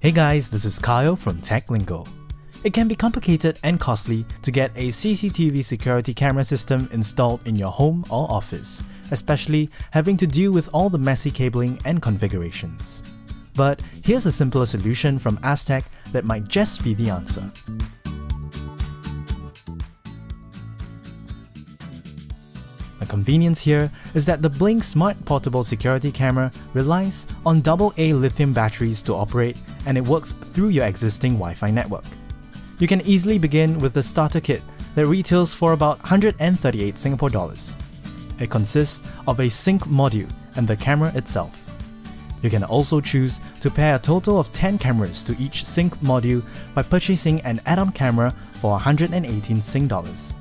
Hey guys, this is Kyle from Lingo. It can be complicated and costly to get a CCTV security camera system installed in your home or office, especially having to deal with all the messy cabling and configurations. But here's a simpler solution from Aztech that might just be the answer. The convenience here is that the Blink Smart Portable Security Camera relies on AA lithium batteries to operate, and it works through your existing Wi-Fi network. You can easily begin with the starter kit that retails for about 138 Singapore dollars. It consists of a sync module and the camera itself. You can also choose to pair a total of 10 cameras to each sync module by purchasing an add-on camera for 118 Sing dollars.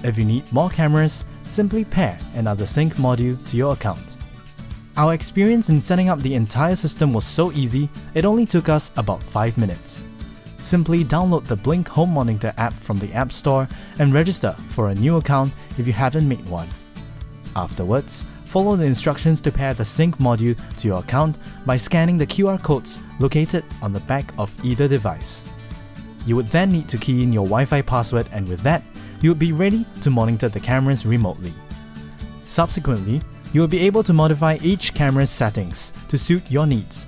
If you need more cameras, simply pair another sync module to your account. Our experience in setting up the entire system was so easy, it only took us about 5 minutes. Simply download the Blink Home Monitor app from the App Store and register for a new account if you haven't made one. Afterwards, follow the instructions to pair the sync module to your account by scanning the QR codes located on the back of either device. You would then need to key in your Wi-Fi password, and with that, you would be ready to monitor the cameras remotely. Subsequently, you will be able to modify each camera's settings to suit your needs.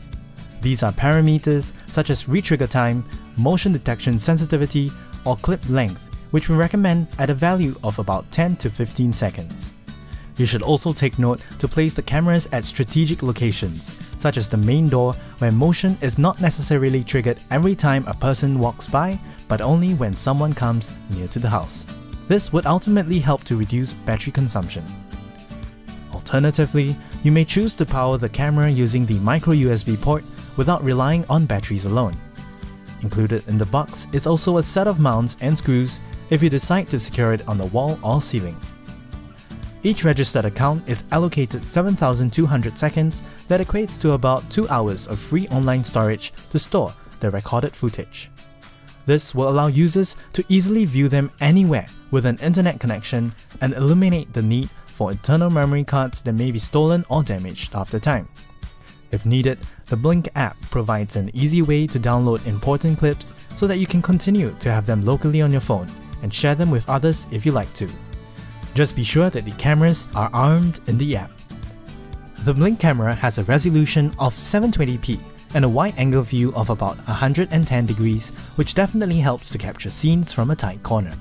These are parameters such as retrigger time, motion detection sensitivity, or clip length, which we recommend at a value of about 10 to 15 seconds. You should also take note to place the cameras at strategic locations, such as the main door, where motion is not necessarily triggered every time a person walks by, but only when someone comes near to the house. This would ultimately help to reduce battery consumption. Alternatively, you may choose to power the camera using the micro USB port without relying on batteries alone. Included in the box is also a set of mounts and screws if you decide to secure it on the wall or ceiling. Each registered account is allocated 7,200 seconds that equates to about 2 hours of free online storage to store the recorded footage. This will allow users to easily view them anywhere with an internet connection and eliminate the need for internal memory cards that may be stolen or damaged after time. If needed, the Blink app provides an easy way to download important clips so that you can continue to have them locally on your phone and share them with others if you like to. Just be sure that the cameras are armed in the app. The Blink camera has a resolution of 720p and a wide-angle view of about 110 degrees, which definitely helps to capture scenes from a tight corner.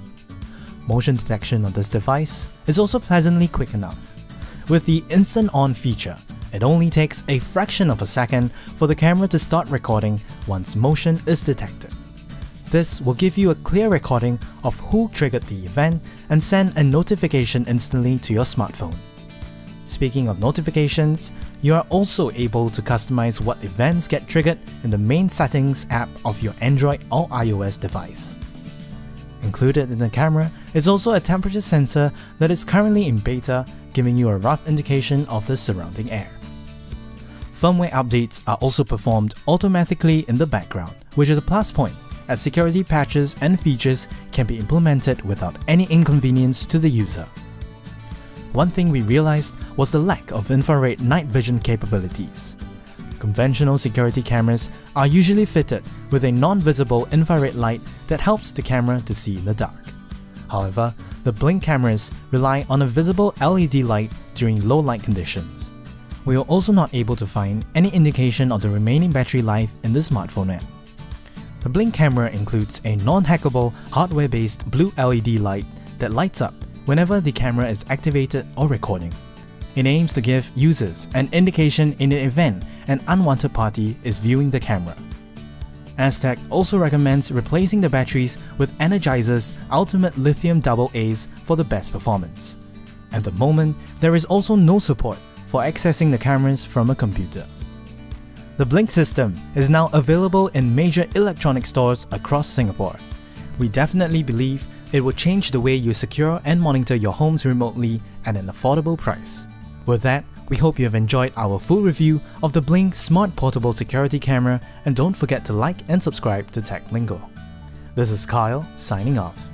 Motion detection on this device is also pleasantly quick enough. With the Instant On feature, it only takes a fraction of a second for the camera to start recording once motion is detected. This will give you a clear recording of who triggered the event and send a notification instantly to your smartphone. Speaking of notifications, you are also able to customize what events get triggered in the main settings app of your Android or iOS device. Included in the camera is also a temperature sensor that is currently in beta, giving you a rough indication of the surrounding air. Firmware updates are also performed automatically in the background, which is a plus point, as security patches and features can be implemented without any inconvenience to the user. One thing we realized was the lack of infrared night vision capabilities. Conventional security cameras are usually fitted with a non-visible infrared light that helps the camera to see in the dark. However, the Blink cameras rely on a visible LED light during low light conditions. We are also not able to find any indication of the remaining battery life in the smartphone app. The Blink camera includes a non-hackable hardware-based blue LED light that lights up whenever the camera is activated or recording. It aims to give users an indication in the event an unwanted party is viewing the camera. Aztech also recommends replacing the batteries with Energizer's Ultimate Lithium AA's for the best performance. At the moment, there is also no support for accessing the cameras from a computer. The Blink system is now available in major electronic stores across Singapore. We definitely believe it will change the way you secure and monitor your homes remotely at an affordable price. With that, we hope you have enjoyed our full review of the Blink Smart Portable Security Camera, and don't forget to like and subscribe to Lingo. This is Kyle, signing off.